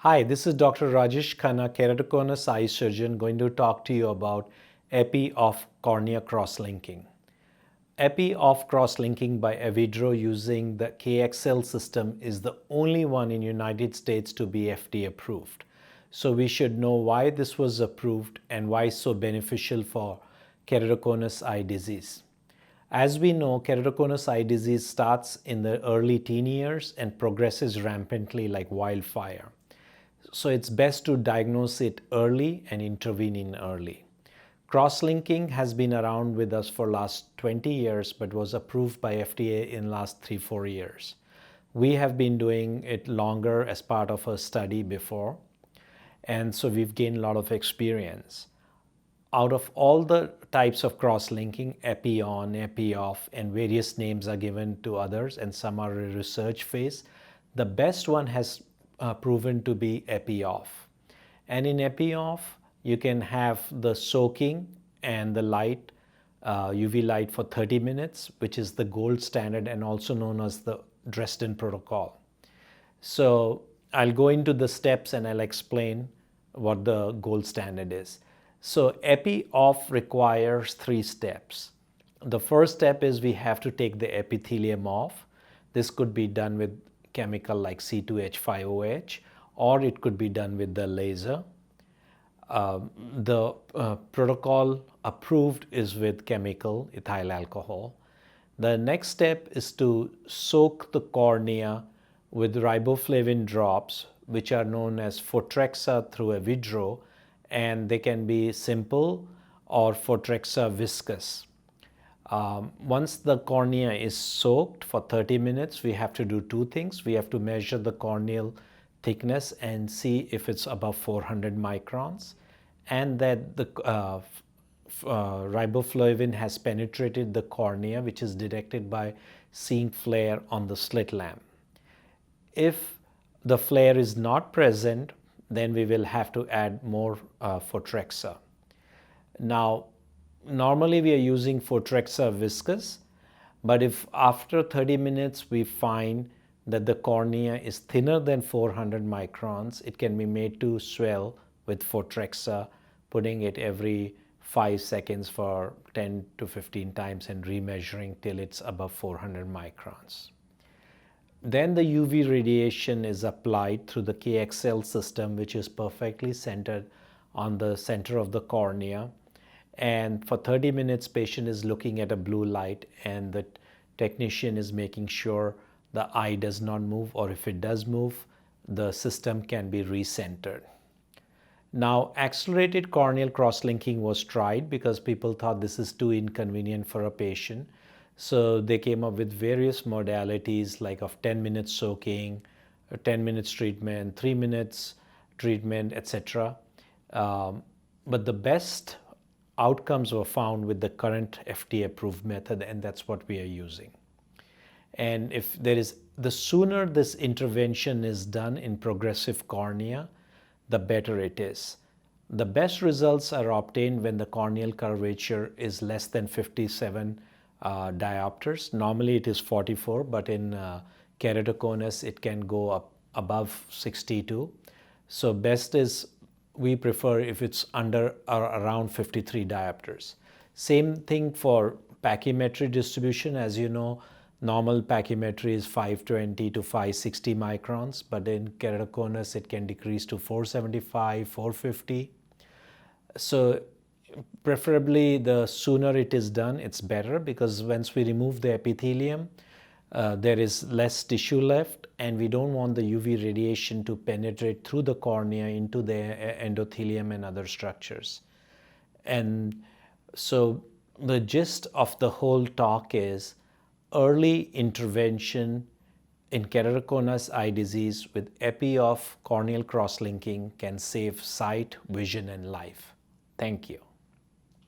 Hi, this is Dr. Rajesh Khanna, Keratoconus eye surgeon, going to talk to you about epi-off cornea cross linking. Epi-off cross linking by Avedro using the KXL system is the only one in United States to be FDA approved. So we should know why this was approved and why it's so beneficial for keratoconus eye disease. As we know, keratoconus eye disease starts in the early teen years and progresses rampantly like wildfire. So it's best to diagnose it early and intervene in early. Cross-linking has been around with us for last 20 years but was approved by FDA in last 3-4 years. We have been doing it longer as part of a study before, and so we've gained a lot of experience. Out of all the types of cross-linking, epi-on, epi-off, and various names are given to others, and some are in research phase. The best one has proven to be epi-off. And in epi-off, you can have the soaking and the light, UV light for 30 minutes, which is the gold standard and also known as the Dresden protocol. So I'll go into the steps and I'll explain what the gold standard is. So epi-off requires 3 steps. The first step is we have to take the epithelium off. This could be done with chemical like C2H5OH, or it could be done with the laser. The protocol approved is with chemical ethyl alcohol. The next step is to soak the cornea with riboflavin drops, which are known as fotrexa through Avedro, and they can be simple or fotrexa viscous. Once the cornea is soaked for 30 minutes, we have to do 2 things. We have to measure the corneal thickness and see if it's above 400 microns, and that the riboflavin has penetrated the cornea, which is detected by seeing flare on the slit lamp. If the flare is not present, then we will have to add more fotrexa. Now, normally we are using fotrexa viscous, but if after 30 minutes we find that the cornea is thinner than 400 microns, it can be made to swell with fotrexa, putting it every 5 seconds for 10 to 15 times and remeasuring till it's above 400 microns. Then the UV radiation is applied through the KXL system, which is perfectly centered on the center of the cornea. And for 30 minutes, patient is looking at a blue light and the technician is making sure the eye does not move, or if it does move, the system can be recentered. Now, accelerated corneal cross-linking was tried because people thought this is too inconvenient for a patient. So they came up with various modalities like of 10 minutes soaking, 10 minutes treatment, 3 minutes treatment, etc. But the best outcomes were found with the current FDA approved method, and that's what we are using. And if there is, the sooner this intervention is done in progressive cornea, the better it is. The best results are obtained when the corneal curvature is less than 57 diopters. Normally it is 44, but in keratoconus it can go up above 62. So best is, we prefer if it's under or around 53 diopters. Same thing for pachymetry distribution. As you know, normal pachymetry is 520 to 560 microns, but in keratoconus it can decrease to 475, 450. So preferably the sooner it is done, it's better, because once we remove the epithelium, there is less tissue left, and we don't want the UV radiation to penetrate through the cornea into the endothelium and other structures. And so the gist of the whole talk is early intervention in keratoconus eye disease with epi-off corneal cross-linking can save sight, vision, and life. Thank you.